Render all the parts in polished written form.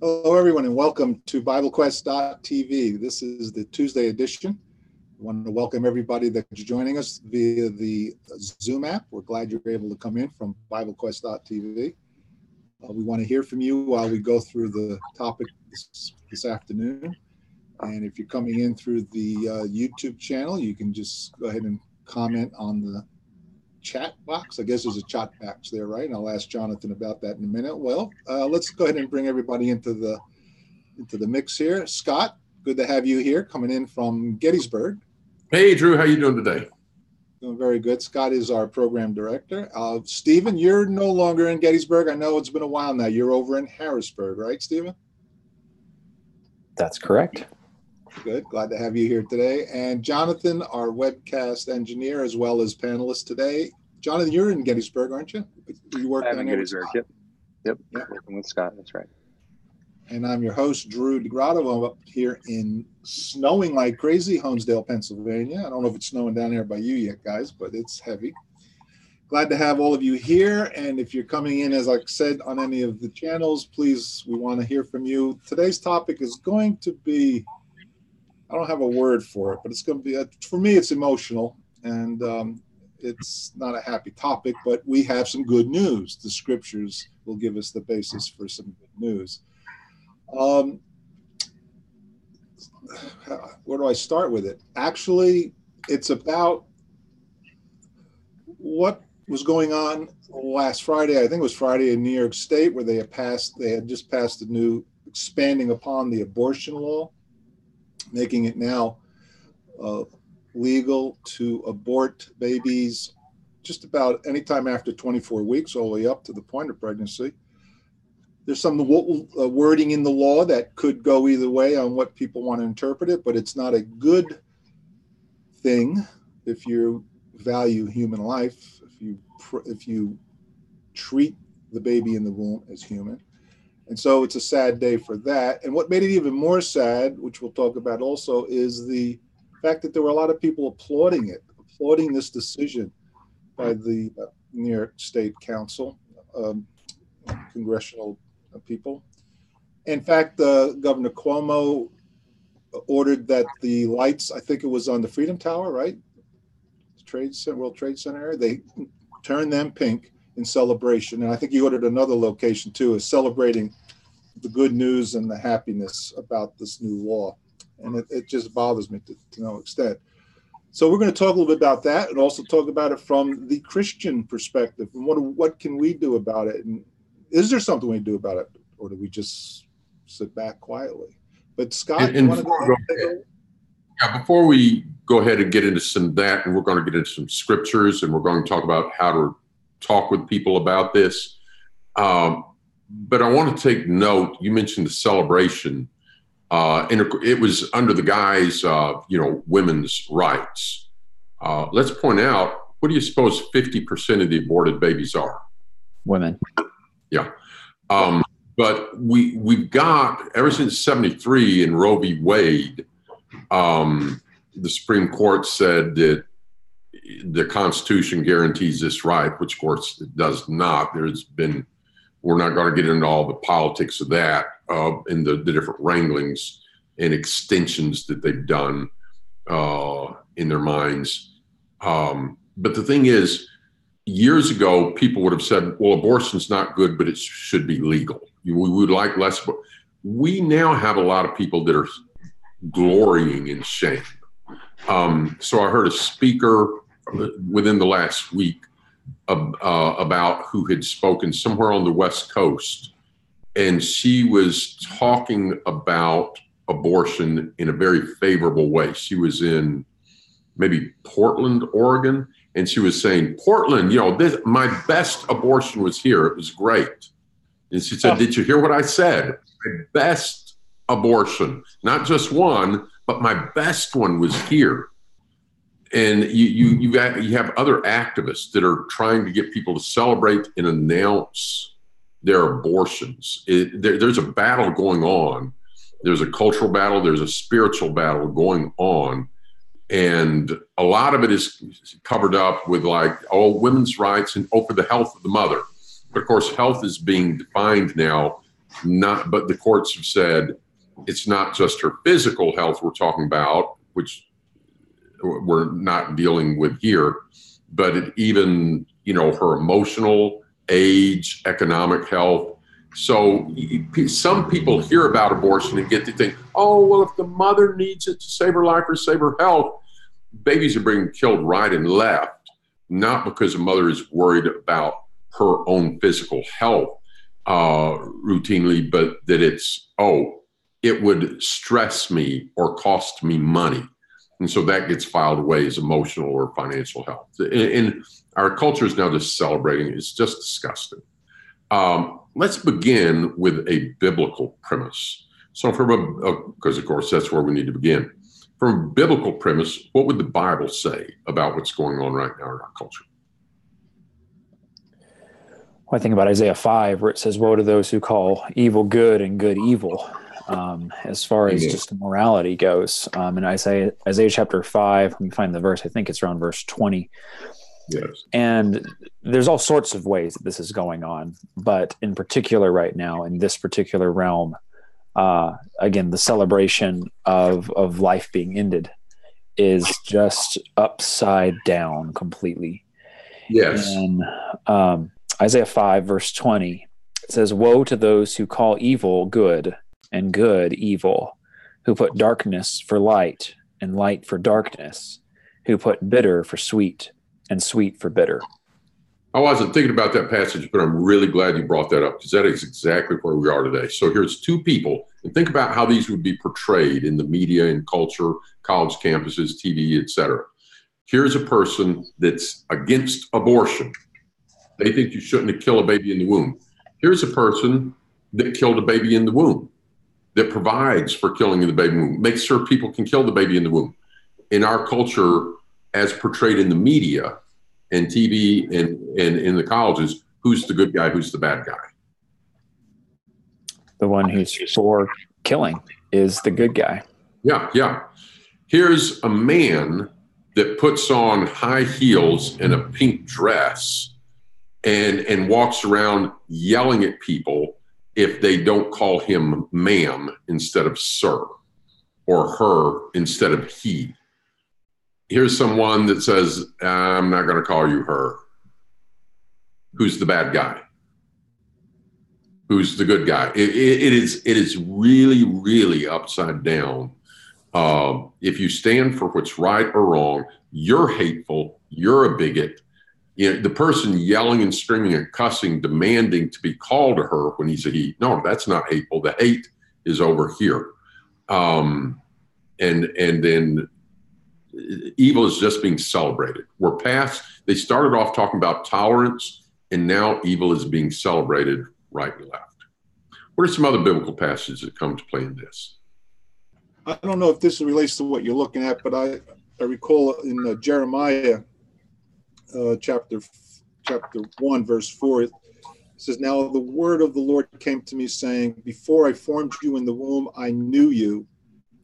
Hello, everyone, and welcome to BibleQuest.tv. This is the Tuesday edition. I want to welcome everybody that's joining us via the Zoom app. We're glad you're able to come in from BibleQuest.tv. We want to hear from you while we go through the topic this afternoon. And if you're coming in through the YouTube channel, you can just go ahead and comment on the chat box. I guess there's a chat box there, right? And I'll ask Jonathan about that in a minute. Well, let's go ahead and bring everybody into the mix here. Scott, good to have you here, coming in from Gettysburg. Hey, Drew, how you doing today? Doing very good. Scott is our program director. Stephen, you're no longer in Gettysburg. I know it's been a while now. You're over in Harrisburg, right, Stephen? That's correct. Good. Glad to have you here today. And Jonathan, our webcast engineer, as well as panelist today. Jonathan, you're in Gettysburg, aren't you? You work I'm in Gettysburg. Yep. Working with Scott. That's right. And I'm your host, Drew DeGrotto. I'm up here in snowing like crazy, Honesdale, Pennsylvania. I don't know if it's snowing down there by you yet, guys, but it's heavy. Glad to have all of you here. And if you're coming in, as I said, on any of the channels, please, we want to hear from you. Today's topic is going to be, I don't have a word for it, but it's going to be, for me, it's emotional, and it's not a happy topic, but we have some good news. The scriptures will give us the basis for some good news. Where do I start with it? Actually, it's about what was going on last Friday. I think it was Friday in New York State, where they had just passed a new expanding upon the abortion law, making it now legal to abort babies just about any time after 24 weeks, all the way up to the point of pregnancy. There's some wording in the law that could go either way on what people want to interpret it, but it's not a good thing if you value human life, if you treat the baby in the womb as human. And so it's a sad day for that. And what made it even more sad, which we'll talk about also, is the fact that there were a lot of people applauding this decision by the New York State Council, congressional people. In fact, Governor Cuomo ordered that the lights, I think it was on the Freedom Tower, right? World Trade Center, they turn them pink in celebration. And I think he ordered another location too, is celebrating the good news and the happiness about this new law. And it just bothers me to no extent. So we're going to talk a little bit about that, and also talk about it from the Christian perspective. And what can we do about it? And is there something we can do about it? Or do we just sit back quietly? But Scott, you want to go ahead? Yeah, before we go ahead and get into some of that, and we're going to get into some scriptures, and we're going to talk about how to talk with people about this. But I want to take note, you mentioned the celebration, and it was under the guise of, women's rights. Let's point out, what do you suppose 50% of the aborted babies are? Women. Yeah. But we've got, ever since 73 in Roe v. Wade, the Supreme Court said that the Constitution guarantees this right, which of course it does not. We're not going to get into all the politics of that, and the different wranglings and extensions that they've done in their minds. But the thing is, years ago, people would have said, well, abortion's not good, but it should be legal. We would like less. We now have a lot of people that are glorying in shame. So I heard a speaker within the last week about who had spoken somewhere on the West Coast, and she was talking about abortion in a very favorable way. She was in maybe Portland, Oregon, and she was saying, Portland, my best abortion was here. It was great. And she said, Did you hear what I said? My best abortion, not just one, but my best one was here. And you have other activists that are trying to get people to celebrate and announce their abortions. There's a battle going on. There's a cultural battle. There's a spiritual battle going on. And a lot of it is covered up with women's rights and for the health of the mother. But of course, health is being defined now But the courts have said it's not just her physical health we're talking about, which we're not dealing with here, but even, her emotional, age, economic health. So some people hear about abortion and get to think, oh, well, if the mother needs it to save her life or save her health, babies are being killed right and left, not because a mother is worried about her own physical health routinely, but that it would stress me or cost me money. And so that gets filed away as emotional or financial health. And our culture is now just celebrating it. It's just disgusting. Let's begin with a biblical premise. So because of course that's where we need to begin. From a biblical premise, what would the Bible say about what's going on right now in our culture? Well, I think about Isaiah 5, where it says, woe to those who call evil good and good evil. As far as just morality goes. In Isaiah chapter 5, let me find the verse, I think it's around verse 20. Yes. And there's all sorts of ways that this is going on, but in particular right now, in this particular realm, again, the celebration of life being ended is just upside down completely. Yes. And Isaiah 5, verse 20, it says, woe to those who call evil good and good evil, who put darkness for light and light for darkness, who put bitter for sweet and sweet for bitter. I wasn't thinking about that passage, but I'm really glad you brought that up, because that is exactly where we are today. So here's two people, and think about how these would be portrayed in the media and culture, college campuses, TV, etc. Here's a person that's against abortion. They think you shouldn't kill a baby in the womb. Here's a person that killed a baby in the womb, that provides for killing in the baby womb, makes sure people can kill the baby in the womb. In our culture, as portrayed in the media and TV and in the colleges, who's the good guy, who's the bad guy? The one who's for killing is the good guy. Yeah. Here's a man that puts on high heels and a pink dress and walks around yelling at people if they don't call him ma'am instead of sir, or her instead of he. Here's someone that says, I'm not going to call you her. Who's the bad guy? Who's the good guy? It is really, really upside down. If you stand for what's right or wrong, you're hateful, you're a bigot. The person yelling and screaming and cussing, demanding to be called to her when he's a he. No, that's not hateful. The hate is over here. And then evil is just being celebrated. We're past, they started off talking about tolerance, and now evil is being celebrated right and left. What are some other biblical passages that come to play in this? I don't know if this relates to what you're looking at, but I recall in Jeremiah chapter 1, verse 4, it says, now the word of the Lord came to me saying, before I formed you in the womb, I knew you.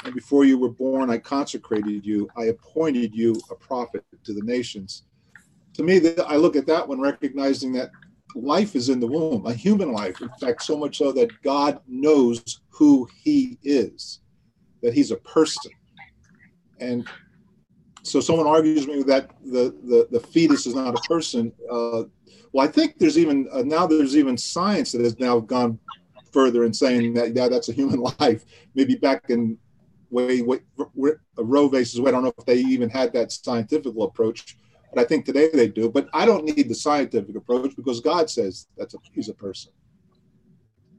And before you were born, I consecrated you. I appointed you a prophet to the nations. To me, I look at that one recognizing that life is in the womb, a human life. In fact, so much so that God knows who he is, that he's a person. And so someone argues with me that the fetus is not a person. Well, I think there's even science that has now gone further in saying that, yeah, that's a human life. Maybe back in Roe versus Wade, I don't know if they even had that scientific approach, but I think today they do. But I don't need the scientific approach because God says he's a person.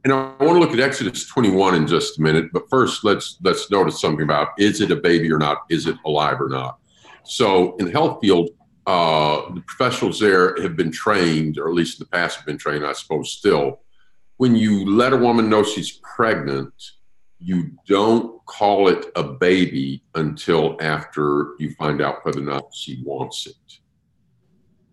And I want to look at Exodus 21 in just a minute, but first let's notice something about, is it a baby or not? Is it alive or not? So in the health field, the professionals there have been trained, or at least in the past have been trained, I suppose still. When you let a woman know she's pregnant, you don't call it a baby until after you find out whether or not she wants it.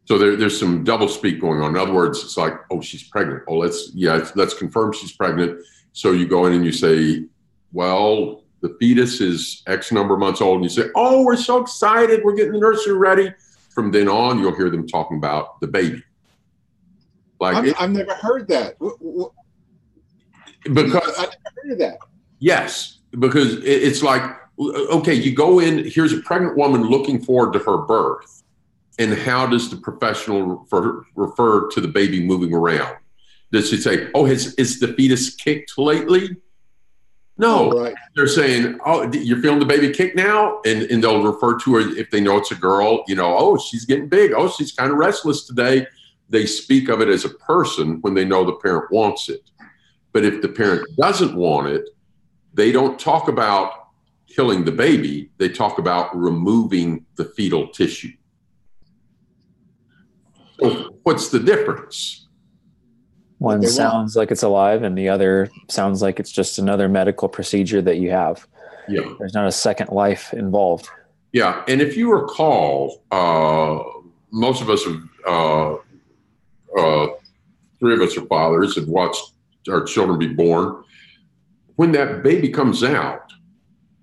So there's some double speak going on. In other words, it's like, oh, she's pregnant. Oh, let's confirm she's pregnant. So you go in and you say, well, the fetus is X number of months old. And you say, oh, we're so excited. We're getting the nursery ready. From then on, you'll hear them talking about the baby. I've never heard that. Because I never heard of that. yes, because it's like, okay, you go in, here's a pregnant woman looking forward to her birth. And how does the professional refer to the baby moving around? Does she say, oh, is the fetus kicked lately? No, Oh, right. They're saying, oh, you're feeling the baby kick now? And they'll refer to her, if they know it's a girl, oh, she's getting big. Oh, she's kind of restless today. They speak of it as a person when they know the parent wants it. But if the parent doesn't want it, they don't talk about killing the baby. They talk about removing the fetal tissue. So what's the difference? One sounds like it's alive, and the other sounds like it's just another medical procedure that you have. Yeah. There's not a second life involved. Yeah. And if you recall, most of us have, three of us are fathers, have watched our children be born. When that baby comes out,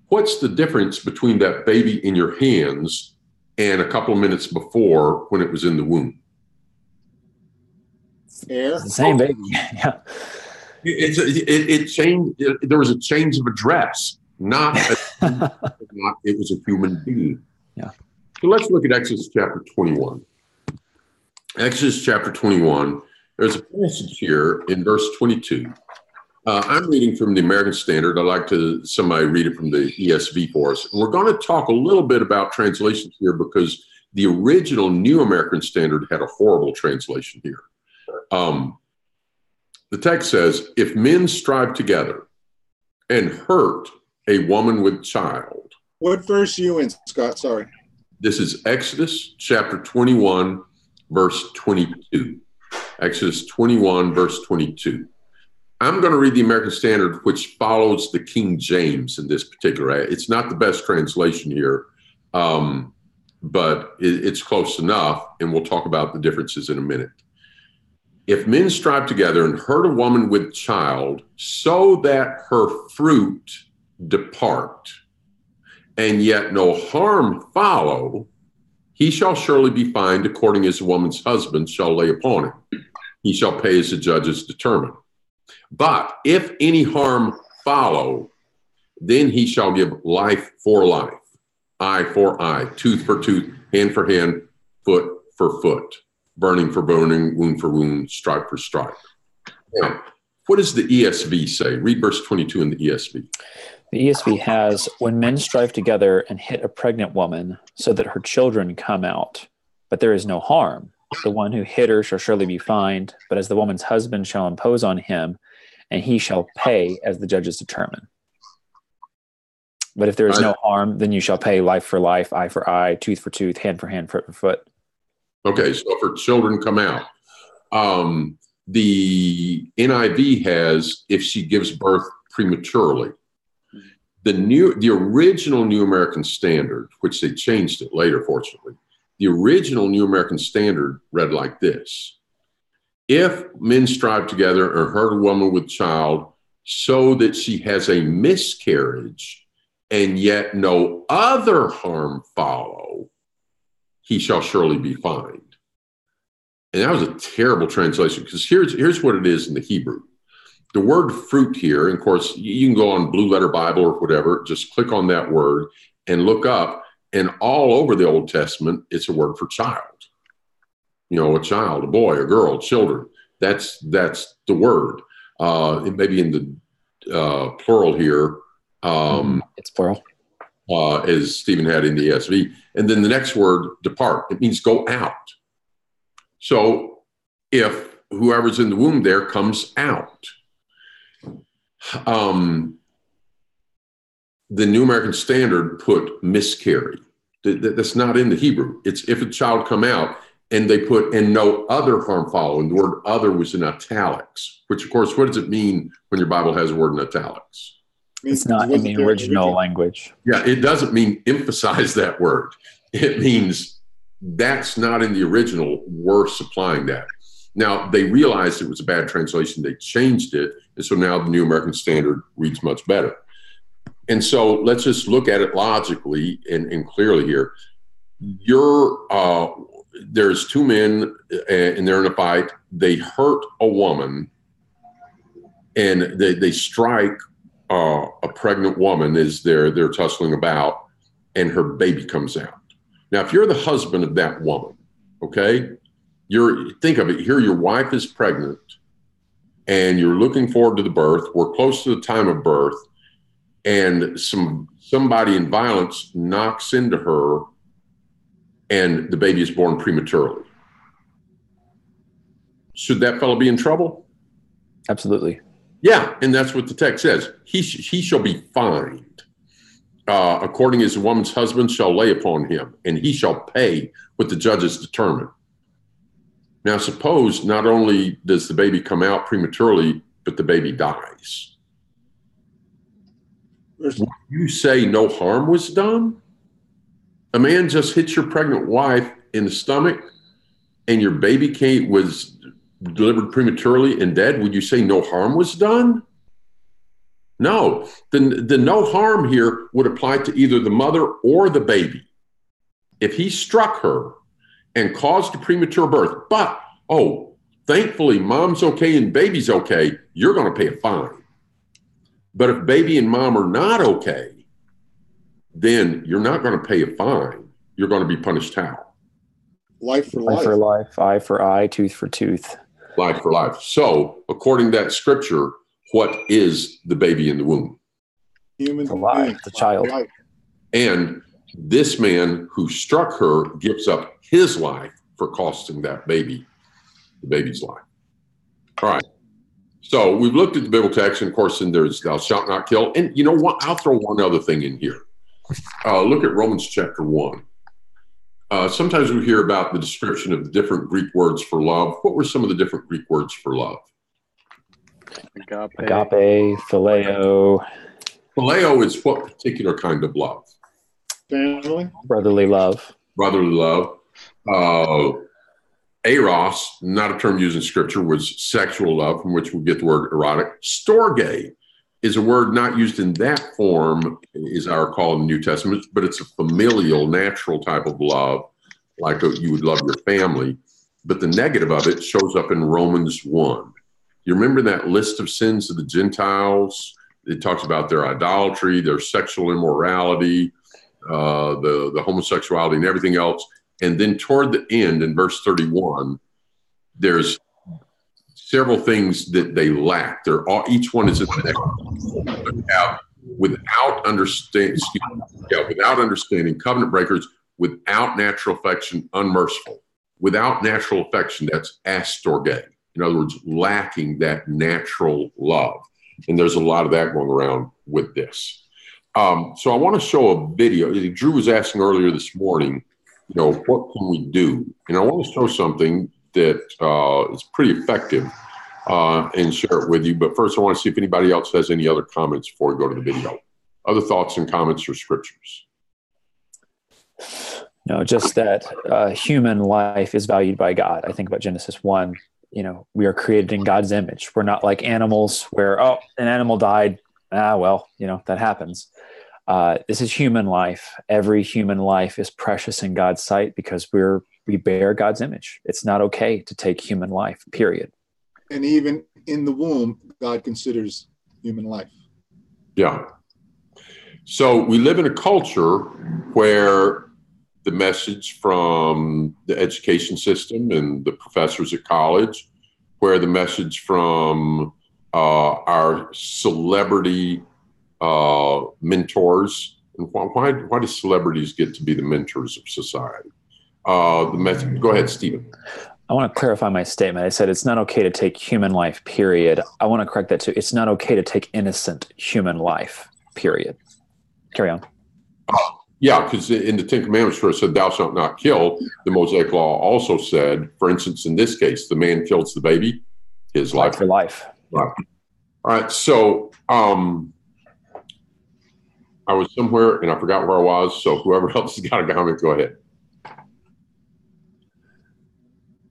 what's the difference between that baby in your hands and a couple of minutes before when it was in the womb? Air. It's the same baby. Yeah. It changed. There was a change of address, it was a human being. Yeah. So let's look at Exodus chapter 21. Exodus chapter 21. There's a passage here in verse 22. I'm reading from the American Standard. I'd like somebody read it from the ESV for us. And we're going to talk a little bit about translations here because the original New American Standard had a horrible translation here. The text says, if men strive together and hurt a woman with child. What verse are you in, Scott? Sorry. This is Exodus chapter 21, verse 22. Exodus 21, verse 22. I'm going to read the American Standard, which follows the King James in this particular. It's not the best translation here, but it's close enough, and we'll talk about the differences in a minute. If men strive together and hurt a woman with child so that her fruit depart, and yet no harm follow, he shall surely be fined according as the woman's husband shall lay upon him. He shall pay as the judges determine. But if any harm follow, then he shall give life for life, eye for eye, tooth for tooth, hand for hand, foot for foot, burning for burning, wound for wound, stripe for stripe. Now, what does the ESV say? Read verse 22 in the ESV. The ESV has, when men strive together and hit a pregnant woman so that her children come out, but there is no harm, the one who hit her shall surely be fined, but as the woman's husband shall impose on him, and he shall pay as the judges determine. But if there is no harm, then you shall pay life for life, eye for eye, tooth for tooth, hand for hand, foot for foot. Okay, so if her children come out. The NIV has, if she gives birth prematurely. The original New American Standard, which they changed it later, fortunately, the original New American Standard read like this. If men strive together and hurt a woman with child so that she has a miscarriage and yet no other harm follow, he shall surely be fined. And that was a terrible translation because here's what it is in the Hebrew. The word fruit here, and of course, you can go on Blue Letter Bible or whatever, just click on that word and look up, and all over the Old Testament, it's a word for child. A child, a boy, a girl, children. That's the word. It may be in the plural here. It's plural. As Stephen had in the ESV. And then the next word, depart. It means go out. So if whoever's in the womb there comes out, the New American Standard put miscarry. That's not in the Hebrew. It's if a child come out, and they put and no other harm follow. And the word other was in italics, which of course, what does it mean when your Bible has a word in italics? It's not in the original language. Yeah, it doesn't mean emphasize that word. It means that's not in the original. We're supplying that. Now, they realized it was a bad translation. They changed it. And so now the New American Standard reads much better. And so let's just look at it logically and clearly here. There's two men and they're in a fight. They hurt a woman and they strike a pregnant woman as they're tussling about, and her baby comes out. Now, if you're the husband of that woman, okay, think of it. Here, your wife is pregnant, and you're looking forward to the birth. We're close to the time of birth, and somebody in violence knocks into her, and the baby is born prematurely. Should that fellow be in trouble? Absolutely. Yeah, and that's what the text says. He shall be fined, according as the woman's husband shall lay upon him, and he shall pay what the judges determine. Now, suppose not only does the baby come out prematurely, but the baby dies. Would you say no harm was done? A man just hits your pregnant wife in the stomach, and your baby was delivered prematurely and dead. Would you say no harm was done? No. The no harm here would apply to either the mother or the baby. If he struck her and caused a premature birth, but, thankfully, mom's okay and baby's okay, you're going to pay a fine. But if baby and mom are not okay, then you're not going to pay a fine. You're going to be punished how? Life for life. Eye for life, eye for eye, tooth for tooth. Life for life. So, according to that scripture, what is the baby in the womb? Human being. It's a child. Life. And this man who struck her gives up his life for costing that baby the baby's life. All right. So we've looked at the biblical text, and of course, then there's thou shalt not kill. And you know what? I'll throw one other thing in here. Look at Romans chapter 1. Sometimes we hear about the description of the different Greek words for love. What were some of the different Greek words for love? Agape, phileo. Phileo is what particular kind of love? Family. Brotherly love. Brotherly love. Eros, not a term used in scripture, was sexual love, from which we get the word erotic. Storge is a word not used in that form, as I recall in the New Testament, but it's a familial, natural type of love, like you would love your family. But the negative of it shows up in Romans 1. You remember that list of sins of the Gentiles? It talks about their idolatry, their sexual immorality, the homosexuality, and everything else. And then toward the end, in verse 31, there's several things that they lack. Each one is in the next. Without understanding, covenant breakers, without natural affection, unmerciful. Without natural affection, that's astorge. In other words, lacking that natural love. And there's a lot of that going around with this. So I want to show a video. Drew was asking earlier this morning, what can we do? And I want to show something that is pretty effective and share it with you. But first, I want to see if anybody else has any other comments before we go to the video. Other thoughts and comments or scriptures? No, just that human life is valued by God. I think about Genesis 1. We are created in God's image. We're not like animals where, an animal died. That happens. This is human life. Every human life is precious in God's sight because we bear God's image. It's not okay to take human life, period. And even in the womb, God considers human life. Yeah. So we live in a culture where the message from the education system and the professors at college, where the message from our celebrity mentors, and why do celebrities get to be the mentors of society? The message. Go ahead, Stephen. I want to clarify my statement. I said it's not okay to take human life, period. I want to correct that too. It's not okay to take innocent human life, period. Carry on. Yeah, because in the Ten Commandments, where it said, thou shalt not kill, the Mosaic Law also said, for instance, in this case, the man kills the baby, his life for life. Right. All right. So I was somewhere and I forgot where I was. So whoever else has got a comment, go ahead.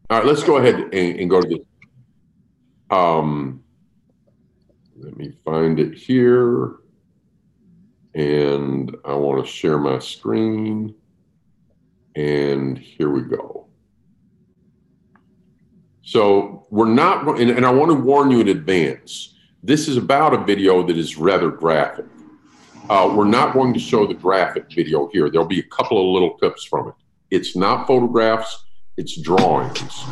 All right, let's go ahead and go to this. Let me find it here. And I want to share my screen. And here we go. So we're not, and I want to warn you in advance, This is about a video that is rather graphic. We're not going to show the graphic video here. There'll be a couple of little clips from it. It's not photographs, it's drawings.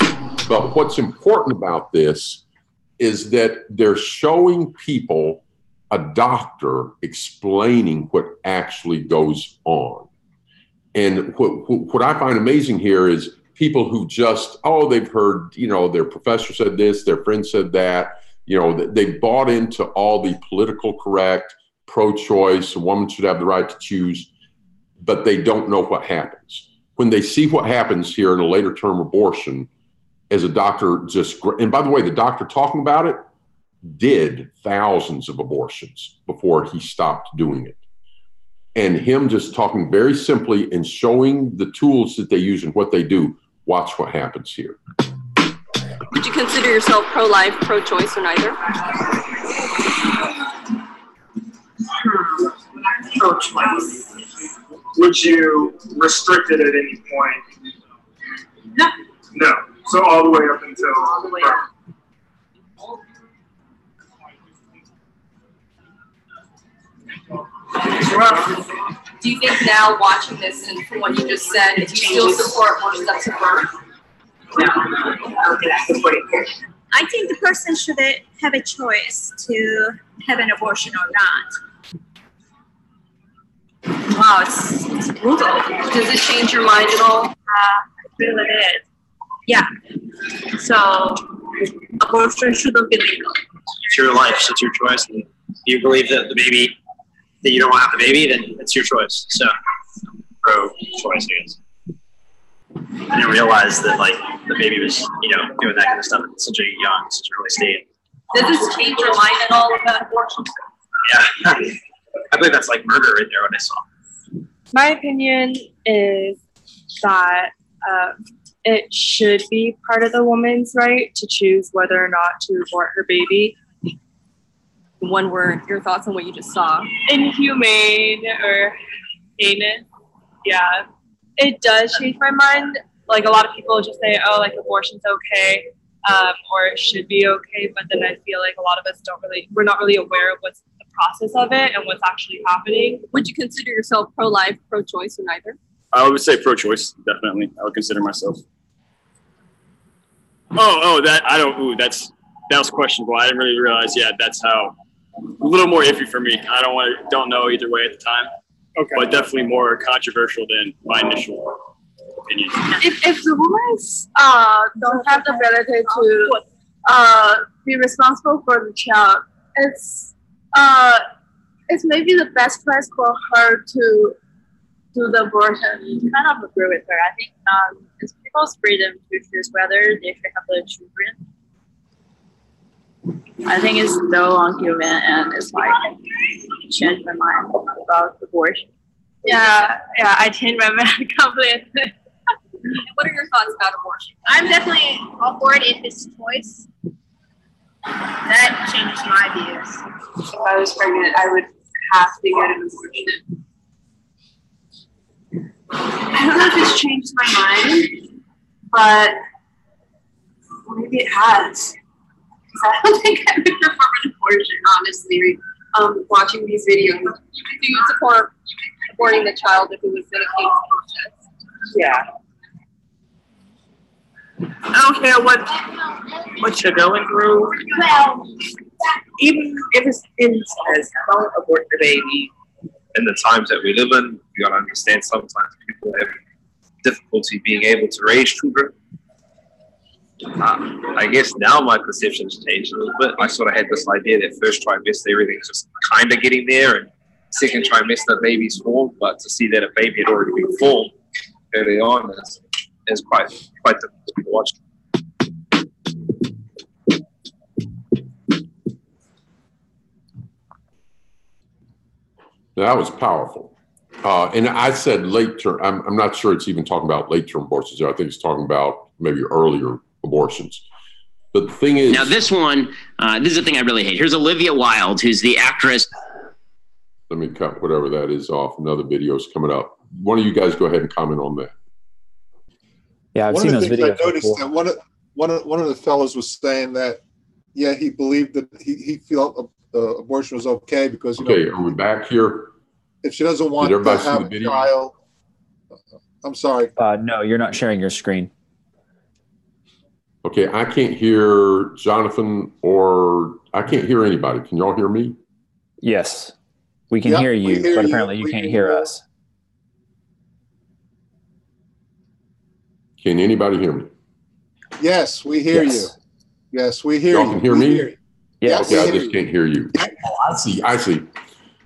But what's important about this is that they're showing people a doctor explaining what actually goes on. And what I find amazing here is people who just, they've heard, their professor said this, their friend said that, they bought into all the political correct, pro-choice, a woman should have the right to choose, but they don't know what happens. When they see what happens here in a later term abortion, as a doctor and by the way, the doctor talking about it did thousands of abortions before he stopped doing it. And him just talking very simply and showing the tools that they use and what they do, watch what happens here. Would you consider yourself pro-life, pro-choice, or neither? Pro-choice. Would you restrict it at any point? No. No. So all the way up until... All the way up. Do you think now, watching this and from what you just said, do you still support more steps of birth? No. I think the person should have a choice to have an abortion or not. Wow, it's brutal. Does it change your mind at all? I feel it is. Yeah. So abortion shouldn't be legal. It's your life, so it's your choice. And if you believe that that you don't want to have the baby, then it's your choice. So pro-choice, I guess. I didn't realize that the baby was, doing that kind of stuff at such an early stage. Does this change your mind at all about abortion? Yeah. I believe that's like murder right there when I saw. My opinion is that it should be part of the woman's right to choose whether or not to abort her baby. One word, your thoughts on what you just saw. Inhumane or heinous. Yeah. It does change my mind. Like, a lot of people just say, abortion's okay, or it should be okay. But then I feel like a lot of us we're not really aware of what's the process of it and what's actually happening. Would you consider yourself pro-life, pro-choice, or neither? I would say pro-choice, definitely. I would consider myself. That was questionable. I didn't really realize. Yeah, that's how. A little more iffy for me. I don't know either way at the time. Okay. But definitely more controversial than my initial opinion. If the women don't have the ability to be responsible for the child, it's maybe the best place for her to do the abortion. I kind of agree with her. I think it's people's freedom to choose whether they should have their children. I think it's so unhuman, and it's changed my mind about abortion. Yeah, I changed my mind completely. What are your thoughts about abortion? I'm definitely all for it if it's a choice. That changes my views. If I was pregnant, I would have to get an abortion. I don't know if it's changed my mind, but maybe it has. I don't think I would prefer an abortion, honestly. Watching these videos. Do you support aborting the child if it was in a case process? Yeah. I don't care what you're going through. Even if it says don't abort the baby. In the times that we live in, you gotta understand sometimes people have difficulty being able to raise children. I guess now my perception's changed a little bit. I sort of had this idea that first trimester everything's just kind of getting there, and second trimester baby's formed. But to see that a baby had already been formed early on is quite difficult to watch. That was powerful. And I said late term. I'm not sure it's even talking about late term abortions. I think it's talking about maybe earlier abortions. But the thing is, now this one, this is the thing I really hate. Here's Olivia Wilde, who's the actress. Let me cut whatever that is off. Another video is coming up. One of you guys go ahead and comment on that. Yeah, I've seen those videos. I noticed that one of the fellows was saying that Yeah, he believed that he felt abortion was okay because, Okay, are we back here? If she doesn't want Did everybody to see have the a video? child, I'm sorry. No, you're not sharing your screen. Okay, I can't hear Jonathan or I can't hear anybody. Can y'all hear me? Yes, we can hear you, but apparently you can't hear us. Can anybody hear me? Yes, we hear you. Yes, we hear you. Y'all can hear me? Yes. Okay, I just can't hear you. Oh, I see.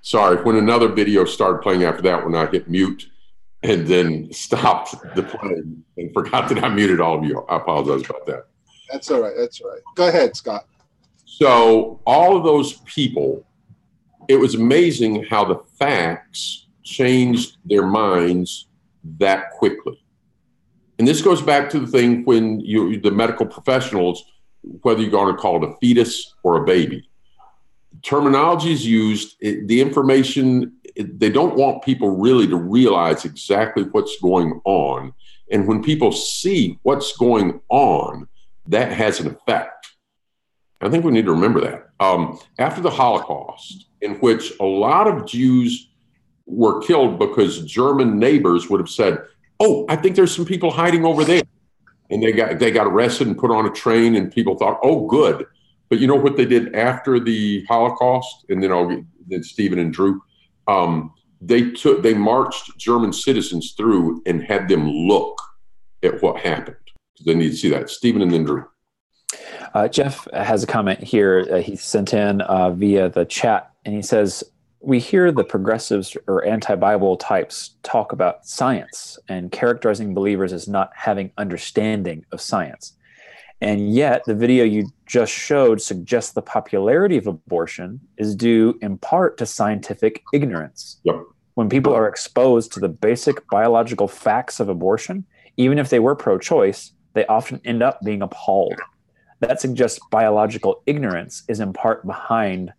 Sorry, when another video started playing after that, when I hit mute and then stopped the play and forgot that I muted all of you. I apologize about that. That's all right. Go ahead, Scott. So all of those people, it was amazing how the facts changed their minds that quickly. And this goes back to the thing when the medical professionals, whether you're going to call it a fetus or a baby, terminology is used, the information, they don't want people really to realize exactly what's going on. And when people see what's going on, that has an effect. I think we need to remember that. After the Holocaust, in which a lot of Jews were killed because German neighbors would have said, "Oh, I think there's some people hiding over there." And they got arrested and put on a train, and people thought, "Oh, good." But you know what they did after the Holocaust? And then Stephen and Drew, they marched German citizens through and had them look at what happened. They need to see that. Stephen and then Drew. Jeff has a comment here. He sent in via the chat, and he says, we hear the progressives or anti-Bible types talk about science and characterizing believers as not having understanding of science. And yet the video you just showed suggests the popularity of abortion is due in part to scientific ignorance. Yep. When people are exposed to the basic biological facts of abortion, even if they were pro-choice, they often end up being appalled. That suggests biological ignorance is in part behind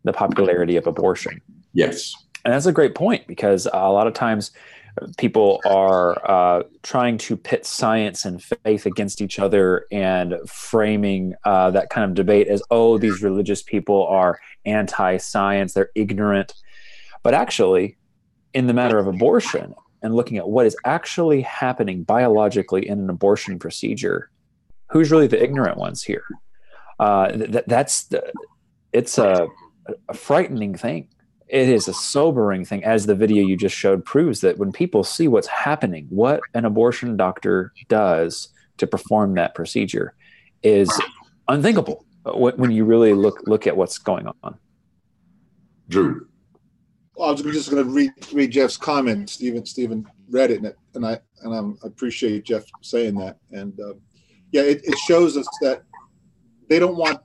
the popularity of abortion. Yes. And that's a great point, because a lot of times people are trying to pit science and faith against each other and framing that kind of debate as, oh, these religious people are anti-science, they're ignorant. But actually, in the matter of abortion and looking at what is actually happening biologically in an abortion procedure, who's really the ignorant ones here? It's a frightening thing. It is a sobering thing, as the video you just showed proves, that when people see what's happening, what an abortion doctor does to perform that procedure is unthinkable when you really look at what's going on. Drew. Well, I was just going to read Jeff's comment. Stephen read it, and I appreciate Jeff saying that. And it shows us that they don't want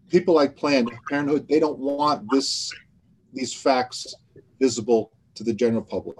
people like Planned Parenthood. They don't want these facts visible to the general public.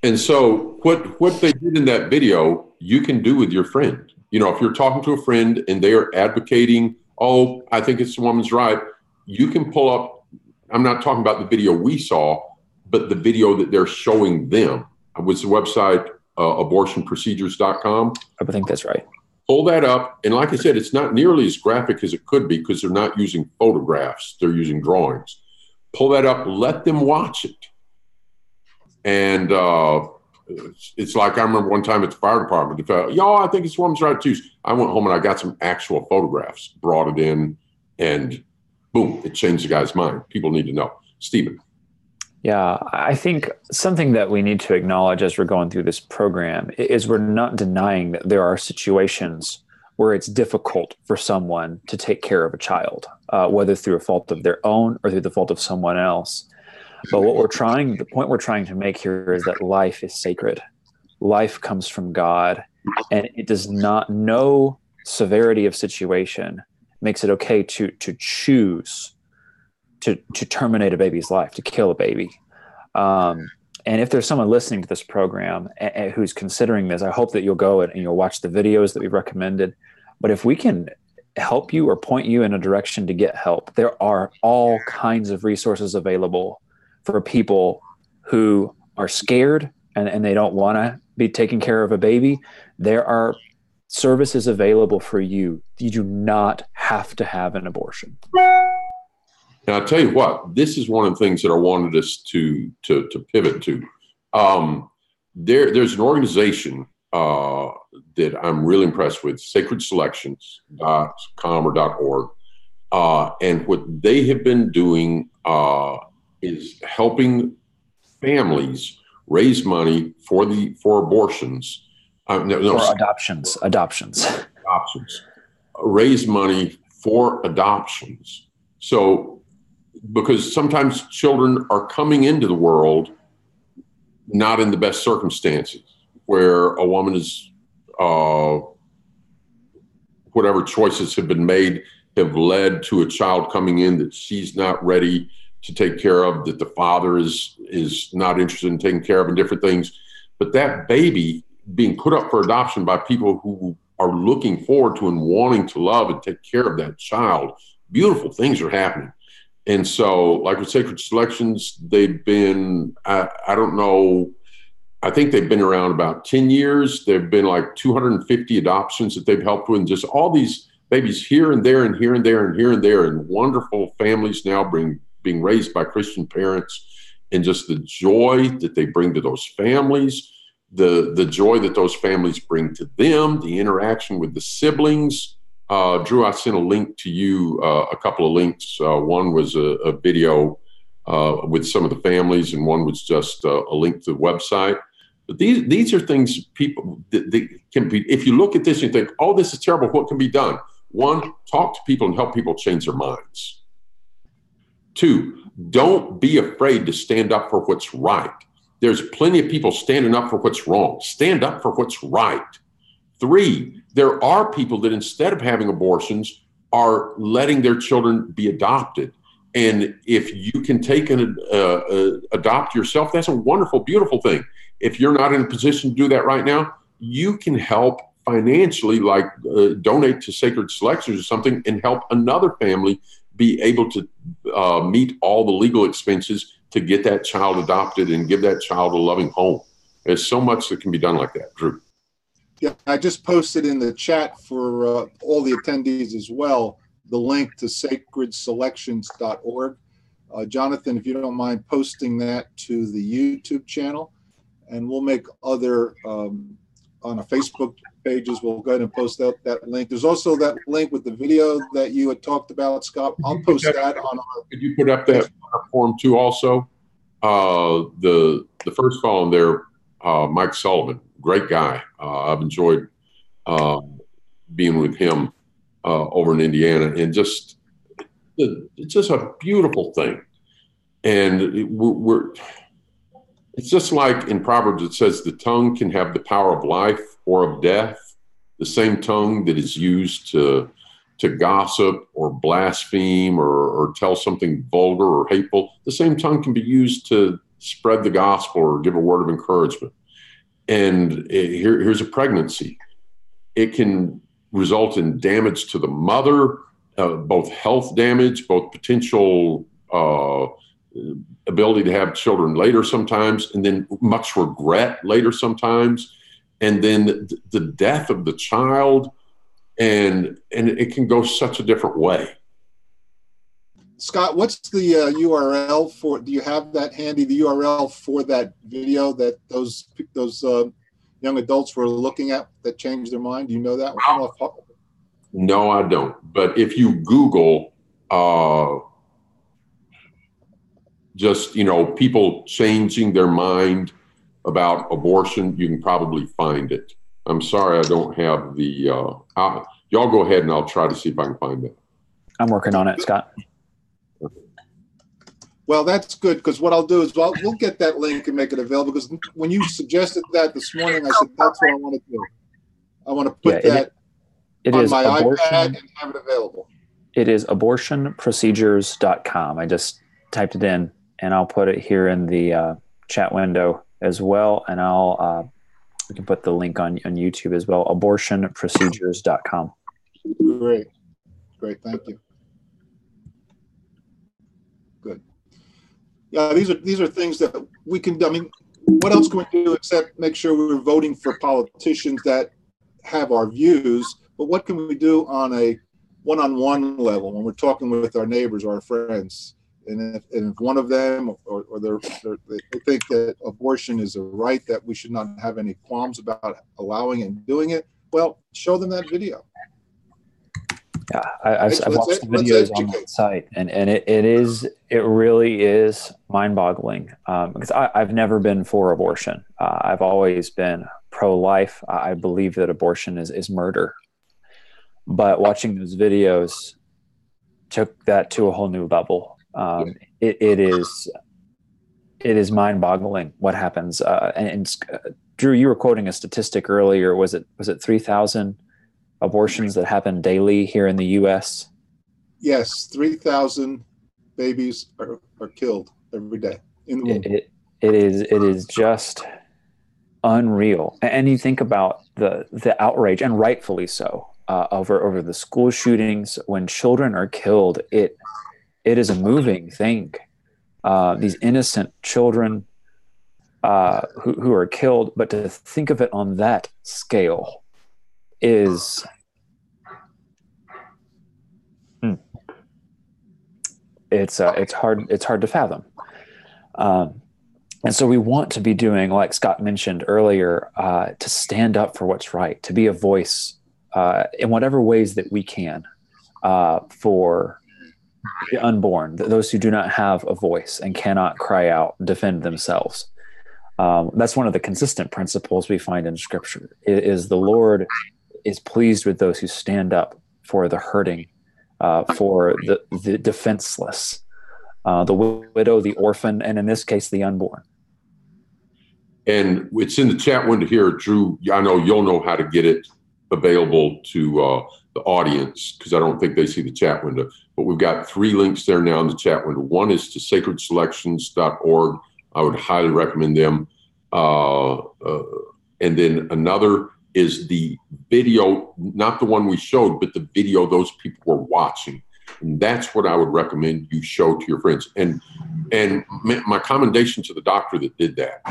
And so what they did in that video, you can do with your friend. You know, if you're talking to a friend and they are advocating, oh, I think it's the woman's right, you can pull up, I'm not talking about the video we saw, but the video that they're showing them. Was the website abortionprocedures.com? I think that's right. Pull that up. And like I said, it's not nearly as graphic as it could be because they're not using photographs. They're using drawings. Pull that up. Let them watch it. And it's like I remember one time at the fire department, they felt, y'all, I think it's woman's right too. I went home and I got some actual photographs, brought it in, and boom, it changed the guy's mind. People need to know. Stephen. Yeah, I think something that we need to acknowledge as we're going through this program is we're not denying that there are situations where it's difficult for someone to take care of a child, whether through a fault of their own or through the fault of someone else. But the point we're trying to make here is that life is sacred. Life comes from God, and it does not, no severity of situation makes it okay to choose to terminate a baby's life, to kill a baby. And if there's someone listening to this program who's considering this, I hope that you'll go and you'll watch the videos that we've recommended. But if we can help you or point you in a direction to get help, there are all kinds of resources available for people who are scared and they don't want to be taking care of a baby. There are services available for you. You do not have to have an abortion. And I'll tell you what, this is one of the things that I wanted us to pivot to. There's an organization that I'm really impressed with, sacredselections.com or .org. And what they have been doing is helping families raise money for abortions. For adoptions. Raise money for adoptions. So, because sometimes children are coming into the world not in the best circumstances, where a woman is, whatever choices have been made have led to a child coming in that she's not ready to take care of, that the father is not interested in taking care of, and different things. But that baby being put up for adoption by people who are looking forward to and wanting to love and take care of that child, beautiful things are happening. And so, like with Sacred Selections, they've been, I don't know, I think they've been around about 10 years. There've been like 250 adoptions that they've helped with, and just all these babies here and there and here and there and here and there, and wonderful families now being raised by Christian parents, and just the joy that they bring to those families, the joy that those families bring to them, the interaction with the siblings. Drew, I sent a link to you, a couple of links. One was a video with some of the families, and one was just a link to the website. But these are things people that can be, if you look at this and you think, oh, this is terrible, what can be done? One, talk to people and help people change their minds. Two, don't be afraid to stand up for what's right. There's plenty of people standing up for what's wrong. Stand up for what's right. Three, there are people that instead of having abortions are letting their children be adopted. And if you can take and adopt yourself, that's a wonderful, beautiful thing. If you're not in a position to do that right now, you can help financially, like donate to Sacred Selections or something, and help another family be able to meet all the legal expenses to get that child adopted and give that child a loving home. There's so much that can be done like that, Drew. Yeah, I just posted in the chat for all the attendees as well, the link to sacredselections.org. Jonathan, if you don't mind posting that to the YouTube channel, and we'll make other, on a Facebook pages, we'll go ahead and post out that link. There's also that link with the video that you had talked about, Scott. I'll post that on our... Could you put up that form too also? The first column there, Mike Sullivan, great guy. I've enjoyed being with him over in Indiana, and it's just a beautiful thing. And it's just like in Proverbs, it says the tongue can have the power of life or of death. The same tongue that is used to gossip or blaspheme or tell something vulgar or hateful, the same tongue can be used to spread the gospel or give a word of encouragement. And here's a pregnancy. It can result in damage to the mother, both health damage, both potential ability to have children later sometimes, and then much regret later sometimes, and then the death of the child, and it can go such a different way. Scott, what's the URL for? Do you have that handy? The URL for that video that those young adults were looking at that changed their mind. Do you know that one? No, I don't. But if you Google, just people changing their mind about abortion, you can probably find it. I'm sorry, I don't have the. Y'all go ahead, and I'll try to see if I can find it. I'm working on it, Scott. Well, that's good, because what I'll do is we'll get that link and make it available, because when you suggested that this morning, I said, that's what I want to do. I want to put that on my iPad and have it available. It is abortionprocedures.com. I just typed it in, and I'll put it here in the chat window as well, and we can put the link on YouTube as well, abortionprocedures.com. Great. Thank you. Good. Yeah, these are things that we can do. I mean, what else can we do except make sure we're voting for politicians that have our views, but what can we do on a one-on-one level when we're talking with our neighbors or our friends? And if one of them or they think that abortion is a right that we should not have any qualms about allowing and doing it, well, show them that video. Yeah, I've watched the videos on that site, and it really is mind-boggling, because I've never been for abortion. I've always been pro-life. I believe that abortion is murder. But watching those videos took that to a whole new level. It is mind-boggling what happens. And Drew, you were quoting a statistic earlier. Was it 3,000 abortions that happen daily here in the U.S.? Yes, 3,000 babies are killed every day in the womb. It is just unreal. And you think about the outrage, and rightfully so, over the school shootings when children are killed. It is a moving thing. These innocent children who are killed, but to think of it on that scale is it's hard to fathom. And so we want to be doing, like Scott mentioned earlier, to stand up for what's right, to be a voice in whatever ways that we can for the unborn, those who do not have a voice and cannot cry out, defend themselves. That's one of the consistent principles we find in Scripture, is the Lord is pleased with those who stand up for the hurting, for the defenseless, the widow, the orphan, and in this case, the unborn. And it's in the chat window here, Drew. I know you'll know how to get it available to the audience, because I don't think they see the chat window. But we've got 3 links there now in the chat window. One is to sacredselections.org. I would highly recommend them. And then another is the video, not the one we showed, but the video those people were watching. And that's what I would recommend you show to your friends. And my commendation to the doctor that did that.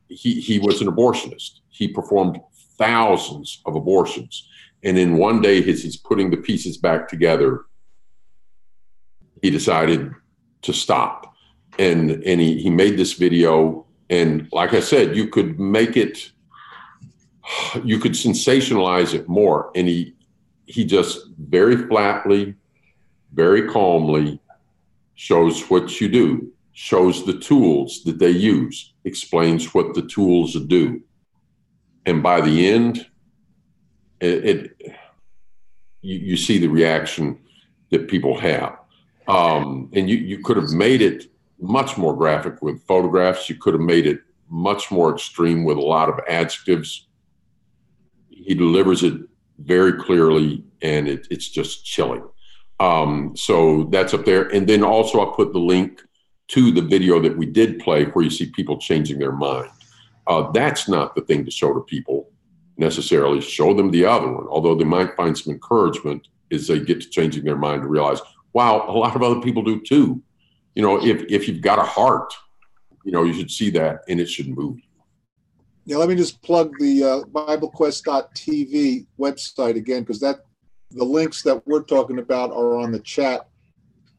He was an abortionist. He performed thousands of abortions. And in one day, as he's putting the pieces back together, he decided to stop. And he made this video. And like I said, you could make it, you could sensationalize it more. And he just very flatly, very calmly shows what you do, shows the tools that they use, explains what the tools do. And by the end, you see the reaction that people have. And you could have made it much more graphic with photographs. You could have made it much more extreme with a lot of adjectives. He delivers it very clearly, and it's just chilling. So that's up there. And then also I'll put the link to the video that we did play where you see people changing their mind. That's not the thing to show to people necessarily. Show them the other one, although they might find some encouragement as they get to changing their mind to realize, wow, a lot of other people do too. You know, if you've got a heart, you know, you should see that and it should move you. Yeah, let me just plug the BibleQuest.tv website again, because the links that we're talking about are on the chat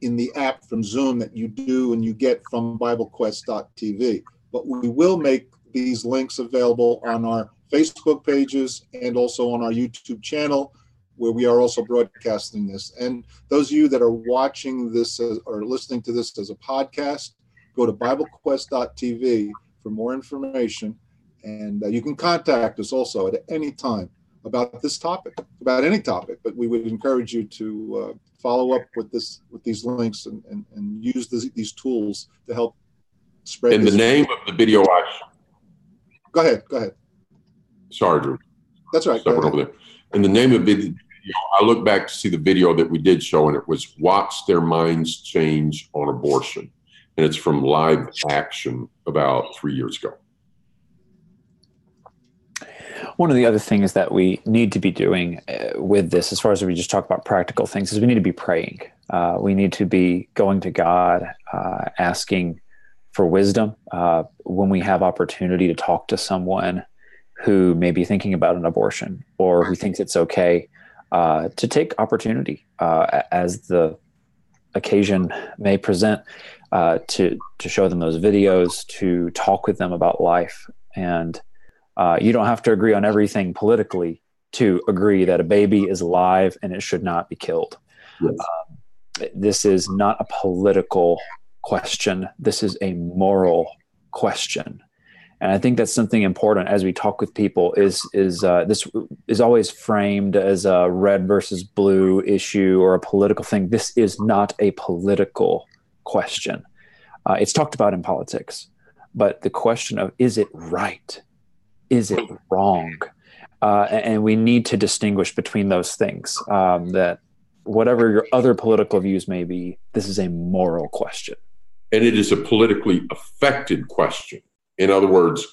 in the app from Zoom that you do and you get from BibleQuest.tv. But we will make these links available on our Facebook pages and also on our YouTube channel, where we are also broadcasting this. And those of you that are watching this or listening to this as a podcast, go to BibleQuest.tv for more information. And you can contact us also at any time about this topic, about any topic. But we would encourage you to follow up with these links and use these tools to help spread. And the name of the video Go ahead. Sorry, Drew. That's right. Over there. And the name of the video, I look back to see the video that we did show, and it was Watch Their Minds Change on Abortion. And it's from Live Action about 3 years ago. One of the other things that we need to be doing with this, as far as we just talk about practical things, is we need to be praying. We need to be going to God, asking for wisdom when we have opportunity to talk to someone who may be thinking about an abortion, or who thinks it's okay to take opportunity as the occasion may present, to show them those videos, to talk with them about life. And you don't have to agree on everything politically to agree that a baby is alive and it should not be killed. Yes. This is not a political question. This is a moral question. And I think that's something important as we talk with people is this is always framed as a red versus blue issue or a political thing. This is not a political question. It's talked about in politics, but the question of, is it right? Is it wrong? And we need to distinguish between those things, that whatever your other political views may be, this is a moral question. And it is a politically affected question. In other words,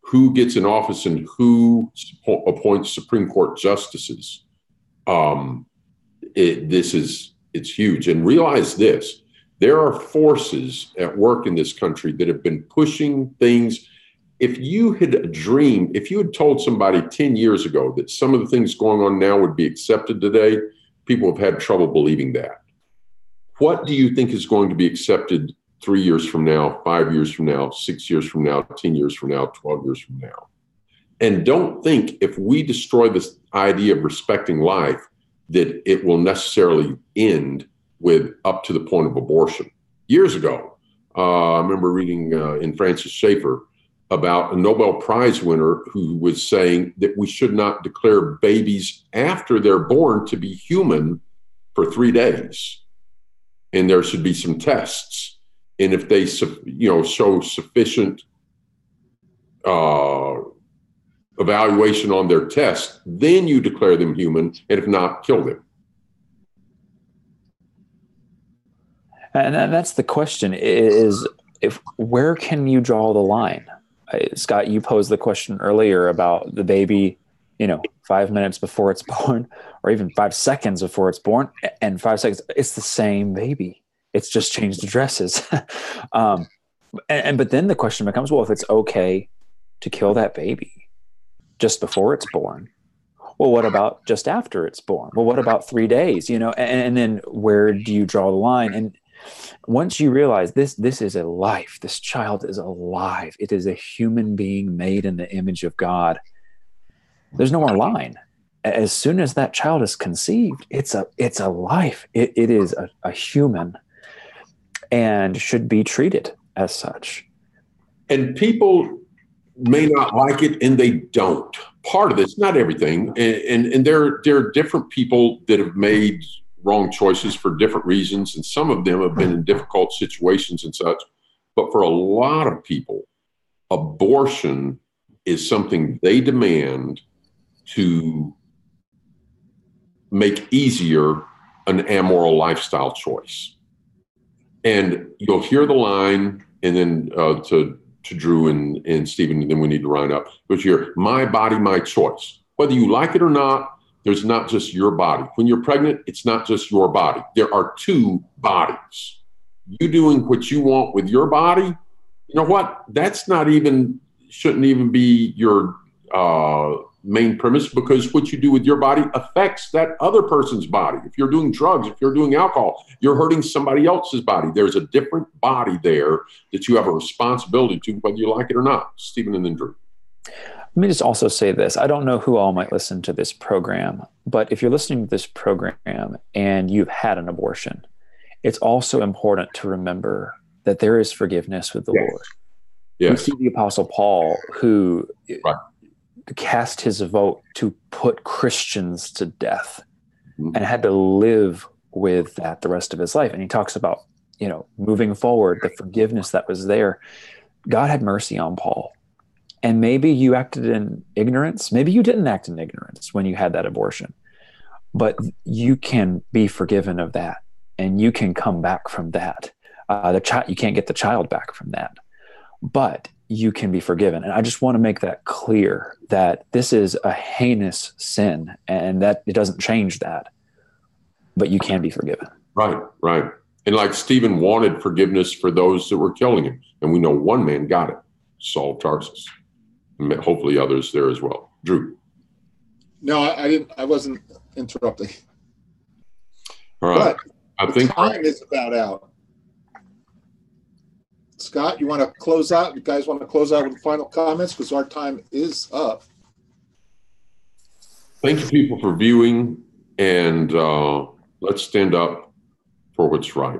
who gets in office and who appoints Supreme Court justices. It's huge. And realize this, there are forces at work in this country that have been pushing things. If you had dreamed, if you had told somebody 10 years ago that some of the things going on now would be accepted today, people have had trouble believing that. What do you think is going to be accepted 3 years from now, 5 years from now, 6 years from now, 10 years from now, 12 years from now? And don't think if we destroy this idea of respecting life, that it will necessarily end with up to the point of abortion. Years ago, I remember reading in Francis Schaeffer about a Nobel Prize winner who was saying that we should not declare babies after they're born to be human for 3 days. And there should be some tests. And if they, show sufficient evaluation on their test, then you declare them human, and if not, kill them. And that's the question: is where can you draw the line? Scott, you posed the question earlier about the baby, 5 minutes before it's born, or even 5 seconds before it's born, and 5 seconds, it's the same baby. It's just changed addresses. But then the question becomes, well, if it's okay to kill that baby just before it's born, well, what about just after it's born? Well, what about 3 days? And then where do you draw the line? And once you realize this is a life, this child is alive, it is a human being made in the image of God, there's no more line. As soon as that child is conceived, it's a life. It is a human and should be treated as such. And people may not like it, and they don't. Part of it's not everything. And there are different people that have made wrong choices for different reasons, and some of them have been in difficult situations and such. But for a lot of people, abortion is something they demand to make easier an amoral lifestyle choice. And you'll hear the line, and then to Drew and Stephen, and then we need to round up, but you hear, my body, my choice. Whether you like it or not, there's not just your body. When you're pregnant, it's not just your body. There are 2 bodies. You doing what you want with your body, you know what? That's shouldn't even be your main premise, because what you do with your body affects that other person's body. If you're doing drugs, if you're doing alcohol, you're hurting somebody else's body. There's a different body there that you have a responsibility to, whether you like it or not. Stephen and then Drew. Let me just also say this. I don't know who all might listen to this program, but if you're listening to this program and you've had an abortion, it's also important to remember that there is forgiveness with the Lord. Yes. We see the Apostle Paul, who cast his vote to put Christians to death and had to live with that the rest of his life. And he talks about, moving forward, the forgiveness that was there. God had mercy on Paul. And maybe you acted in ignorance. Maybe you didn't act in ignorance when you had that abortion. But you can be forgiven of that. And you can come back from that. You can't get the child back from that. But you can be forgiven. And I just want to make that clear, that this is a heinous sin and that it doesn't change that. But you can be forgiven. Right. And like Stephen wanted forgiveness for those that were killing him. And we know one man got it, Saul of Tarsus. hopefully others there as well. Drew. No, I didn't. I wasn't interrupting. All right. But I the think time is about out. Scott, you want to close out? You guys want to close out with final comments because our time is up. Thank you, people, for viewing, and let's stand up for what's right.